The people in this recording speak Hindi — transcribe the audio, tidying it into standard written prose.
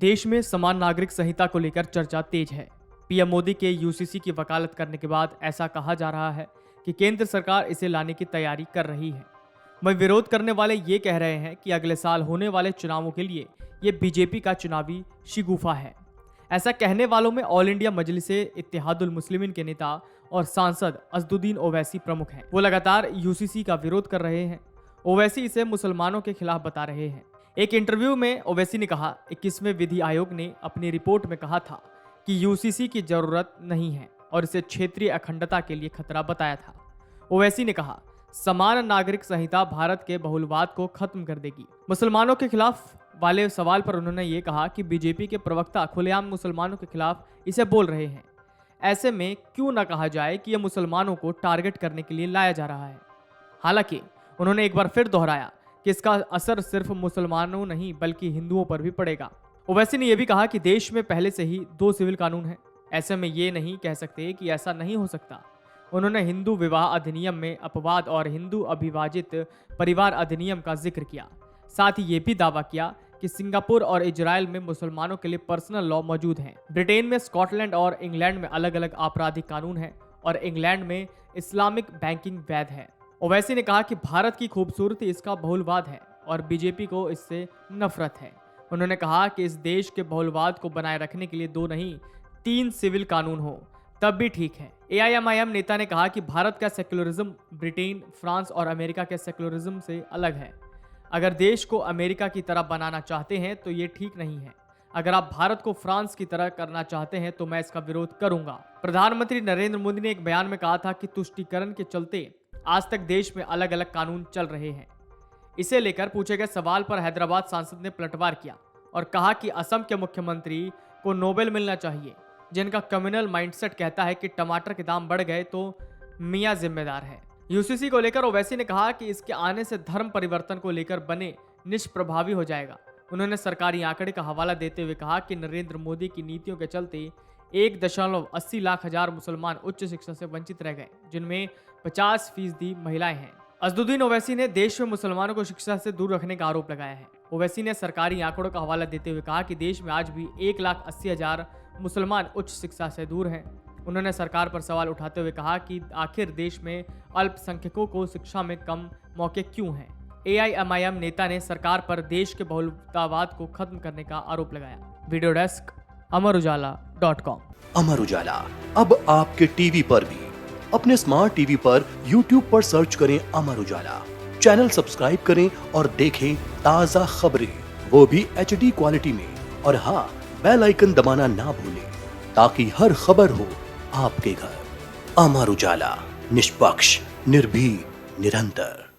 देश में समान नागरिक संहिता को लेकर चर्चा तेज है। पीएम मोदी के यूसीसी की वकालत करने के बाद ऐसा कहा जा रहा है कि केंद्र सरकार इसे लाने की तैयारी कर रही है। वहीं विरोध करने वाले ये कह रहे हैं कि अगले साल होने वाले चुनावों के लिए ये बीजेपी का चुनावी शिगुफा है। ऐसा कहने वालों में ऑल इंडिया मजलिसे इत्तेहादुल मुस्लिमीन के नेता और सांसद असदुद्दीन ओवैसी प्रमुख हैं। वो लगातार यूसीसी का विरोध कर रहे हैं। ओवैसी इसे मुसलमानों के खिलाफ बता रहे हैं। एक इंटरव्यू में ओवैसी ने कहा, 21वें विधि आयोग ने अपनी रिपोर्ट में कहा था कि यूसीसी की जरूरत नहीं है और इसे क्षेत्रीय अखंडता के लिए खतरा बताया था। ओवैसी ने कहा, समान नागरिक संहिता भारत के बहुलवाद को खत्म कर देगी। मुसलमानों के खिलाफ वाले सवाल पर उन्होंने ये कहा कि बीजेपी के प्रवक्ता खुलेआम मुसलमानों के खिलाफ इसे बोल रहे हैं। ऐसे में क्यों न कहा जाए कि यह मुसलमानों को टारगेट करने के लिए लाया जा रहा है। हालांकि उन्होंने एक बार फिर दोहराया कि इसका असर सिर्फ मुसलमानों नहीं बल्कि हिंदुओं पर भी पड़ेगा। ओवैसी ने यह भी कहा कि देश में पहले से ही 2 सिविल कानून हैं। ऐसे में ये नहीं कह सकते कि ऐसा नहीं हो सकता। उन्होंने हिंदू विवाह अधिनियम में अपवाद और हिंदू अविभाजित परिवार अधिनियम का जिक्र किया। साथ ही ये भी दावा किया कि सिंगापुर और इजराइल में मुसलमानों के लिए पर्सनल लॉ मौजूद हैं। ब्रिटेन में स्कॉटलैंड और इंग्लैंड में अलग अलग आपराधिक कानून हैं और इंग्लैंड में इस्लामिक बैंकिंग वैध है। ओवैसी ने कहा कि भारत की खूबसूरती इसका बहुलवाद है और बीजेपी को इससे नफरत है। उन्होंने कहा कि इस देश के बहुलवाद को बनाए रखने के लिए 2 नहीं 3 सिविल कानून हो तब भी ठीक है। एआईएमआईएम नेता ने कहा कि भारत का सेक्युलरिज्म ब्रिटेन, फ्रांस और अमेरिका के सेक्युलरिज्म से अलग है। अगर देश को अमेरिका की तरह बनाना चाहते हैं तो ये ठीक नहीं है। अगर आप भारत को फ्रांस की तरह करना चाहते हैं तो मैं इसका विरोध करूंगा। प्रधानमंत्री नरेंद्र मोदी ने एक बयान में कहा था कि तुष्टीकरण के चलते आज तक देश में अलग अलग कानून चल रहे हैं। इसे लेकर पूछे गए सवाल पर हैदराबाद सांसद ने पलटवार किया और कहा कि असम के मुख्यमंत्री को नोबेल मिलना चाहिए, जिनका कम्युनल माइंडसेट कहता है कि टमाटर के दाम बढ़ गए तो मियां जिम्मेदार है। यूसीसी को लेकर ओवैसी ने कहा कि इसके आने से धर्म परिवर्तन को लेकर बने निष्प्रभावी हो जाएगा। उन्होंने सरकारी आंकड़े का हवाला देते हुए कहा कि नरेंद्र मोदी की नीतियों के चलते 1.80 लाख मुसलमान उच्च शिक्षा से वंचित रह गए, जिनमें 50% महिलाएं हैं। असदुद्दीन ओवैसी ने देश में मुसलमानों को शिक्षा से दूर रखने का आरोप लगाया है। ओवैसी ने सरकारी आंकड़ों का हवाला देते हुए कहा कि देश में आज भी 1,80,000 मुसलमान उच्च शिक्षा से दूर हैं। उन्होंने सरकार पर सवाल उठाते हुए कहा कि आखिर देश में अल्पसंख्यकों को शिक्षा में कम मौके क्यों हैं। एआईएमआईएम नेता ने सरकार पर देश के बहुलतावाद को खत्म करने का आरोप लगाया। Video desk अमरउजाला.com। अमर उजाला अब आपके टीवी पर भी। अपने स्मार्ट टीवी पर YouTube पर सर्च करें अमर उजाला, चैनल सब्सक्राइब करें और देखें ताजा खबरें, वो भी HD क्वालिटी में। और हाँ, बेल आइकन दबाना ना भूलें ताकि हर खबर हो आपके घर। अमर उजाला, निष्पक्ष, निर्भीक, निरंतर।